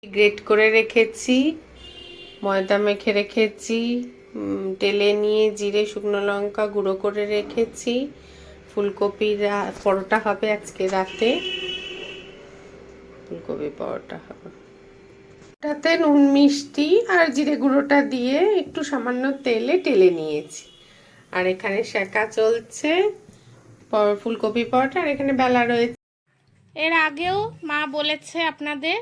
Great করে রেখেছি, ময়দা মেখে রেখেছি, তেলে নিয়ে জিরে শুকনো লঙ্কা গুঁড়ো করে রেখেছি। ফুলকপির পরোটা হবে আজকে রাতে, ফুলকপি পরোটা হবে। তাতে নুন মিষ্টি আর জিরে গুঁড়োটা দিয়ে একটু সামান্য তেলে টেলে নিয়েছি। আর এখানে সেকা চলছে ফুলকপি পরোটা, আর এখানে বেলা রয়েছে। এর আগেও মা বলেছে আপনাদের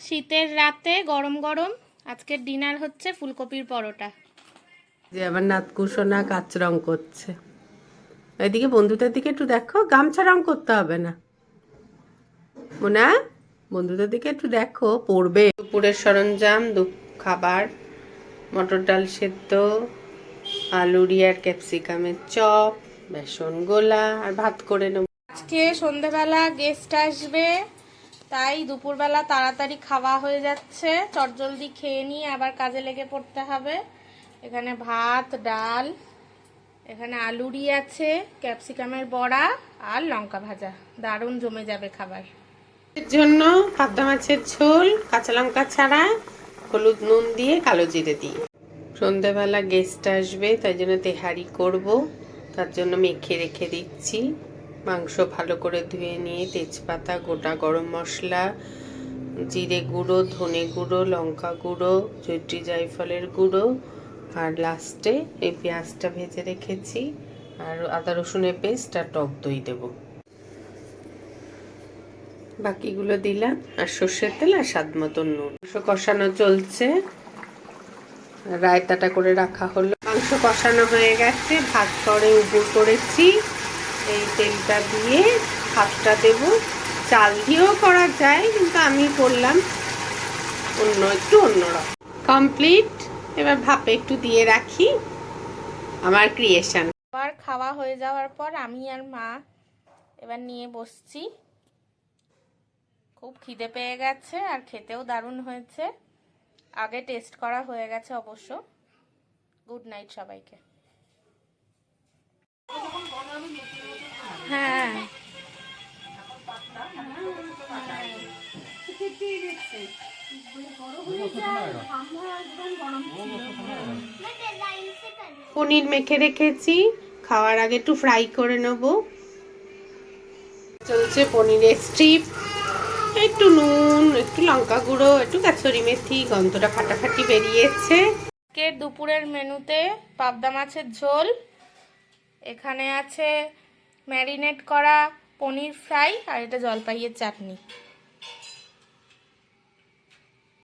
শীতের রাতে গরম গরম আজকের ডিনার হচ্ছে ফুলকপির পরোটা। যে আবার নাতকুসোনা কাচ রং করছে। এদিকে বন্ধুদের দিকে একটু দেখো, গামছা রং করতে হবে না মোনা, বন্ধুদের দিকে একটু দেখো, পড়বে। দুপুরের সরঞ্জাম, খাবার: মটর ডাল সেদ্ধ, আলুরি আর ক্যাপসিকামের চপ, বেসন গোলা, আর ভাত করে নেব। আজকে সন্ধেবেলা গেস্ট আসবে, তাই দুপুরবেলা তাড়াতাড়ি খাওয়া হয়ে যাচ্ছে। চটজলদি খেয়ে নিয়ে আবার কাজে লেগে পড়তে হবে। এখানে ভাত, ডাল, এখানে আলুরি আছে, ক্যাপসিকামের বড়া আর লঙ্কা ভাজা। দারুণ জমে যাবে খাবার। এর জন্য পাবদা মাছের ঝোল, কাঁচা লঙ্কা ছাড়া, হলুদ নুন দিয়ে, কালো জিরে দিয়ে। সন্ধেবেলা গেস্ট আসবে, তাই জন্য তেহারি করব, তার জন্য মেখে রেখে দিচ্ছি। মাংস ভালো করে ধুয়ে নিয়ে তেজপাতা, গোটা গরম মশলা, জিরে গুঁড়ো, ধনে গুঁড়ো, লঙ্কা গুঁড়ো, জয়িত্রী জায়ফলের গুঁড়ো, আর লাস্টে এই পেঁয়াজটা ভেজে রেখেছি, আর আদা রসুনের পেস্ট আর টক দই দেবো। বাকিগুলো দিলাম, আর সর্ষের তেল আর স্বাদ মতন নুন। মাংস কষানো চলছে, রায়তাটা করে রাখা হলো। মাংস কষানো হয়ে গেছে, ভাত করে উপুর করেছি। এই তেলটা দিয়ে ভাতটা দেব। চাল দিয়েও করা যায়, কিন্তু আমি করলাম একটু অন্যরকম। কমপ্লিট। এবার ভাপে একটু দিয়ে রাখি, আমার ক্রিয়েশন। আবার খাওয়া হয়ে যাওয়ার পর আমি আর মা এবার নিয়ে বসছি। খুব খিদে পেয়ে গেছে, আর খেতেও দারুণ হয়েছে। আগে টেস্ট করা হয়ে গেছে অবশ্য। গুড নাইট সবাইকে। হ্যাঁ, পনির মেখে রেখেছি, খাওয়ার আগে একটু ফ্রাই করে নেব। চলছে পনিরের স্ট্রিপ, একটু নুন, একটু লঙ্কা গুঁড়ো, একটু কাসুরি মেথি, গন্ধটা ফাটাফাটি বেরিয়েছে। আজকের দুপুরের মেনুতে পাবদা মাছের ঝোল, এখানে আছে ম্যারিনেট করা পনির ফ্রাই, আর এটা জলপাইয়ের চাটনি।